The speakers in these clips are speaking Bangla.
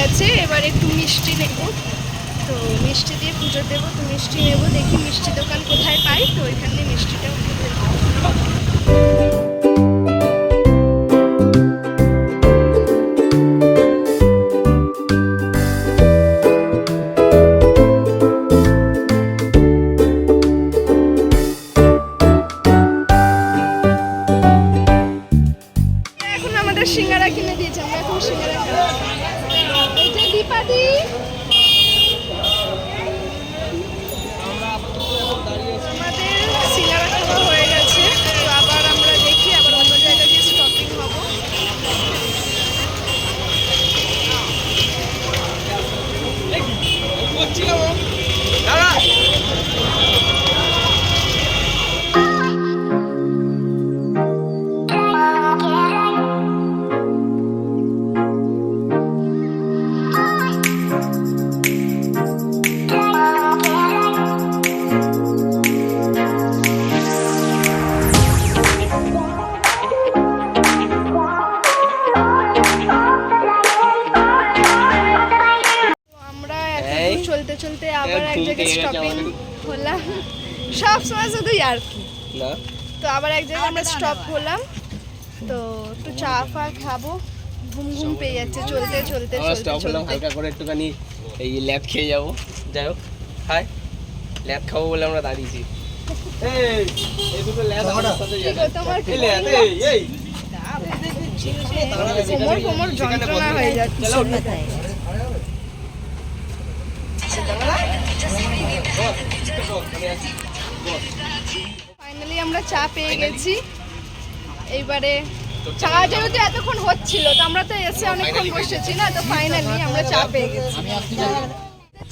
গেছে, এবার একটু মিষ্টি নেব। তো মিষ্টি দিয়ে পুজো দেবো, তো মিষ্টি নেব, দেখি মিষ্টি দোকান কোথায় পাই, তো ওইখানে মিষ্টিটাও সিঙ্গারা কিনে দিয়েছে, আমরা এখন সিঙ্গারা খাবো। এই যে দীপাদি, আমাদের সিঙ্গারা খাওয়া হয়ে গেছে, তো আবার আমরা দেখি আবার অন্য জায়গায় গিয়ে শপিং হবো। চলতে চলতে আবার এক জায়গায় স্টপিং হলাম, সব সময় শুধু আর কি না, তো আবার এক জায়গায় আমরা স্টপ হলাম, তো একটু চা ফা খাবো, ঘুম ঘুম পেয়ে যাচ্ছে চলতে চলতে স্টপ হলাম, হালকা করে একটুখানি এই ল্যাদ খেয়ে যাবো। যাই হোক, হাই ল্যাদ খাবো বলে আমরা দাঁড়িয়েছি। এই দুটো ল্যাদ আমার সাথে যাবে, এই ল্যাদ এই কোমর কোমর যন্ত্রণা হয়ে যাচ্ছে। ফাইনালি আমরা চা পেয়ে গেছি। এইবারে চা যেহেতু এতক্ষণ হচ্ছিল, তো আমরা তো এসে অনেকক্ষণ বসেছি না, তো ফাইনালি আমরা চা পেয়ে গেছি।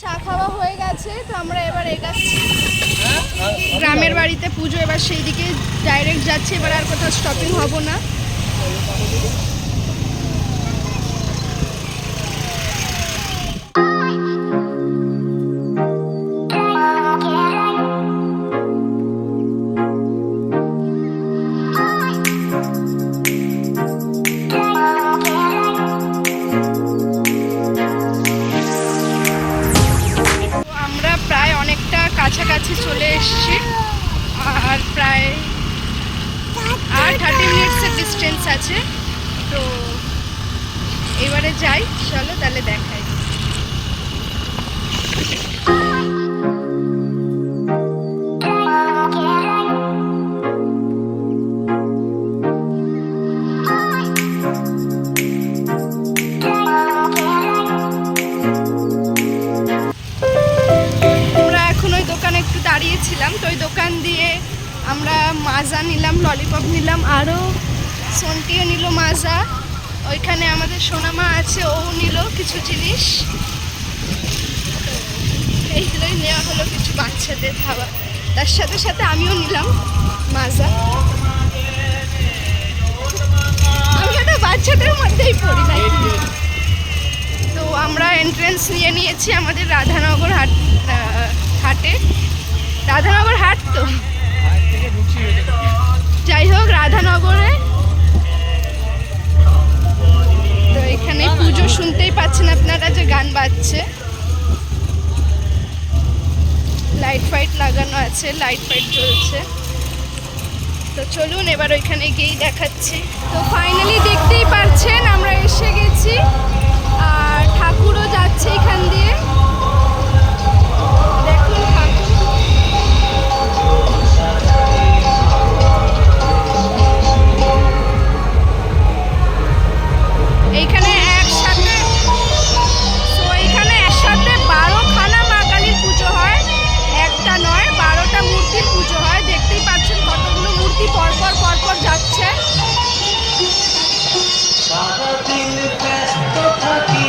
চা খাওয়া হয়ে গেছে, তো আমরা এবার এগাচ্ছি গ্রামের বাড়িতে পুজো, এবার সেই দিকে ডাইরেক্ট যাচ্ছি, এবার আর কোথাও স্টপিং হব না। কাছাকাছি চলে এসেছি, আর প্রায় 30 মিনিটসের ডিস্টেন্স আছে, তো এবারে যাই, চলো তাহলে দেখাই। দাঁড়িয়েছিলাম, তো ওই দোকান দিয়ে আমরা মাজা নিলাম, ললিপপ নিলাম, আরও সন্টিও নিল মাজা, ওইখানে আমাদের সোনামা আছে, ও নিল কিছু জিনিস, এইগুলোই নেওয়া হলো কিছু বাচ্চাদের খাবার, তার সাথে সাথে আমিও নিলাম মাজা। আমি একটা বাচ্চাদের মধ্যেই পড়ি না। তো আমরা এন্ট্রেন্স নিয়ে নিয়েছি আমাদের রাধানগর হাটে, রাধানগর হাট, তো যাই হোক রাধানগরে, তো এখানে পুজো শুনতেই পাচ্ছেন আপনারা যে গান বাজছে, লাইট ফাইট লাগানো আছে, লাইট ফাইট জ্বলছে। তো চলুন এবার ওইখানে গিয়েই দেখাচ্ছি। তো ফাইনালি দেখতেই পাচ্ছেন আমরা এসে গেছি, আর ঠাকুরও যাচ্ছে এখান দিয়ে, দেখুন ঠাকুর। এইখানে একসাথে 12খানা মা কালীর পুজো হয়, একটা নয় 12টা মূর্তির পুজো হয়। দেখতেই পাচ্ছেন কতগুলো মূর্তি পরপর পরপর যাচ্ছে। সারাদিন ব্যস্ত থাকি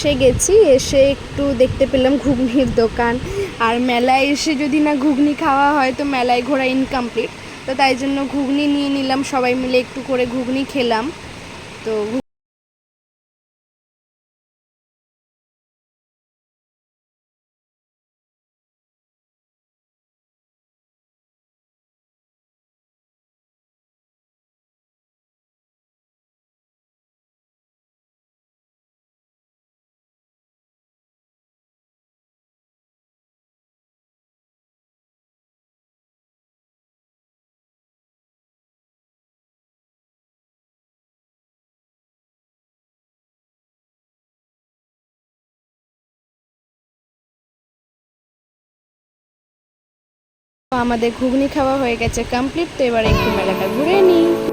এসে গেছি, এসে একটু দেখতে পেলাম ঘুগনির দোকান। আর মেলায় এসে যদি না ঘুগনি খাওয়া হয় তো মেলায় ঘোরা ইনকমপ্লিট। তো তাই জন্য ঘুগনি নিয়ে নিলাম, সবাই মিলে একটু করে ঘুগনি খেলাম। তো আমাদের ঘুগনি খাওয়া হয়ে গেছে কমপ্লিট। তো এবার একটু মেলাটা ঘুরে নিই।